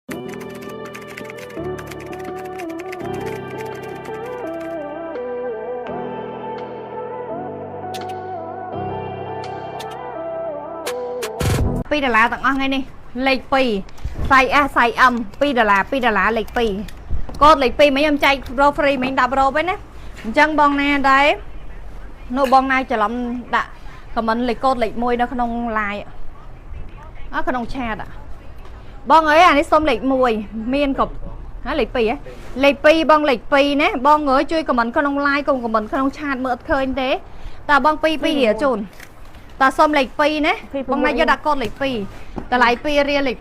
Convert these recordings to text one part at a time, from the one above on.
ពីដុល្លារទាំងអស់ថ្ងៃនេះលេខ2សាយ S សាយ M 2ដុល្លារ2ដុល្លារលេខ2កូដលេខ2មិញខ្ញុំចែក Pro Free មិញ10 Pro វិញណាអញ្ចឹងបងណាដែរនោះបងណាច្រឡំដាក់ comment លេខកូដលេខ1នៅក្នុង live ក្នុង chat បងអើយអានេះសុំលេខ1មានក៏លេខ2ហ៎លេខ2បងលេខ2ណាបងអើយជួយ comment ក្នុង live កុំ comment ក្នុង chat មើលអត់ឃើញទេតើបង2រៀលជូនតើសុំលេខ2ណាបងណាយកដាក់កូដលេខ2តម្លៃ2រៀលលេខ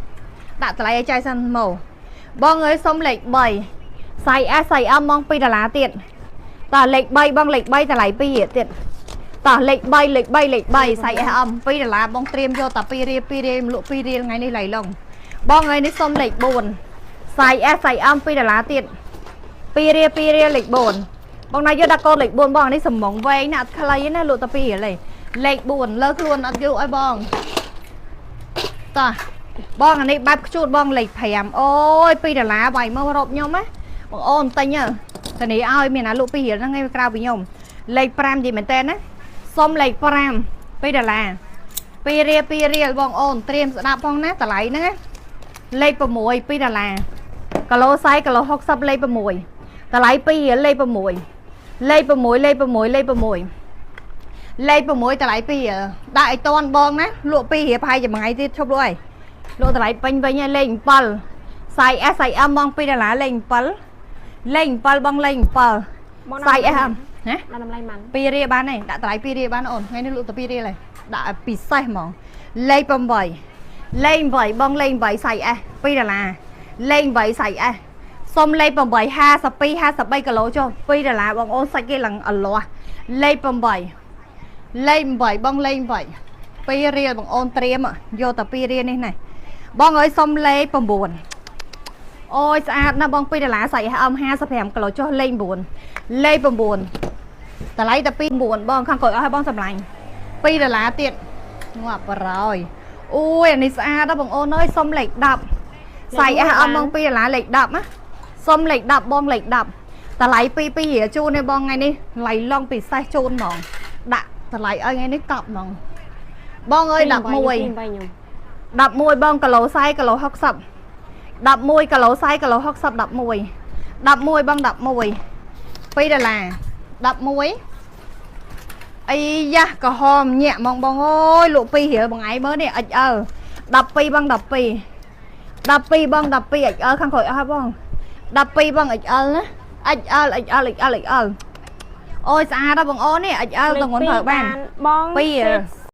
2ដាក់តម្លៃឲ្យចែកសិនមកបងអើយសុំលេខ3សាយ S សាយ M បង2ដុល្លារទៀតតើលេខ3បងលេខ3តម្លៃ2រៀលទៀតតើលេខ3លេខ3សាយ S M 2ដុល្លារបងត្រៀមយកតែ2រៀលលក់2រៀលថ្ងៃនេះឡៃឡុងបងអើយនេះសុំលេខ4សាយ S សាយ M 2ដុល្លារទៀត2រៀលលេខ4បងណាយកដាក់កូដលេខ4បងនេះសំងវែងណាអត់ខ្លីណាលក់តែ2រៀលទេលេខ4លើខ្លួនអត់យូរឲ្យបងតោះបងអានេះបែបខ្ជូតបងលេខ5អូយ2ដុល្លារបាយមករកខ្ញុំណាបងអូនទិញទៅនេះឲ្យមានណាលក់2រៀលហ្នឹងឯងក្រៅពីខ្ញុំលេខ5និយាយមែនតើណាសុំលេខ5 2ដុល្លារ2រៀលបងអូនត្រៀមស្ដាប់ផងណាតម្លៃហ្នឹងណាលេខ6 2ដុល្លារគីឡូសាយគីឡូ60លេខ6តម្លៃ2រៀលលេខ6តម្លៃ2រៀលដាក់ឲ្យតន់បងណាលក់2រៀលប្រហែលជាមួយថ្ងៃទៀតឈប់លក់ហើយលក់តម្លៃពេញវិញហើយលេខ7សាយ S សាយ M បង2ដុល្លារលេខ7បងលេខ7សាយ S M ណាដាក់តម្លៃម៉ាន់2រៀលបានទេដាក់តម្លៃ2រៀលបានអូនថ្ងៃនេះលក់តែ2រៀលហើយដាក់ឲ្យពិសេសហ្មងលេខ8បងលេខ8សាយ S 2ដុល្លារលេខ8សាយ S សុំលេខ8 52 53គីឡូចុះ2ដុល្លារបងអូនសាច់គេឡើងអលាស់លេខ8បងលេខ8 2រៀលបងអូនត្រៀមយកតែ2រៀលនេះណាបងអើយសុំលេខ9អូយស្អាតណាស់បង2ដុល្លារសាច់ M 55គីឡូចុះលេខ9តម្លៃតែ29បងខាងក្រោយអស់ឲ្យបងសម្លាញ់2ដុល្លារទៀតងាប់បរយអូយអានេះស្អាតណាស់បងអូនអើយសុំលេខ10សាច់ M បង2ដុល្លារលេខ10ណាសុំលេខ10បងលេខ10តម្លៃ2រៀលជូននេះបងថ្ងៃនេះឡៃឡុងពិសេសជូនហ្មងដាក់តម្លៃឲ្យថ្ងៃនេះកប់ហ្មងបងអើយ11បងគីឡូសាយគីឡូ60 11គីឡូសាយគីឡូ60 11បង11 2ដុល្លារ11អីយ៉ាក្រហមញាក់ហ្មងបងអើយលក់2រៀលបងឯងមើលនេះ XL 12បង12បង12 XL ខាងក្រោយអស់បង12បង XL ណា XL អូយស្អាតណាស់បងអូននេះ XL ទម្ងន់ប្រើបានបង2រៀល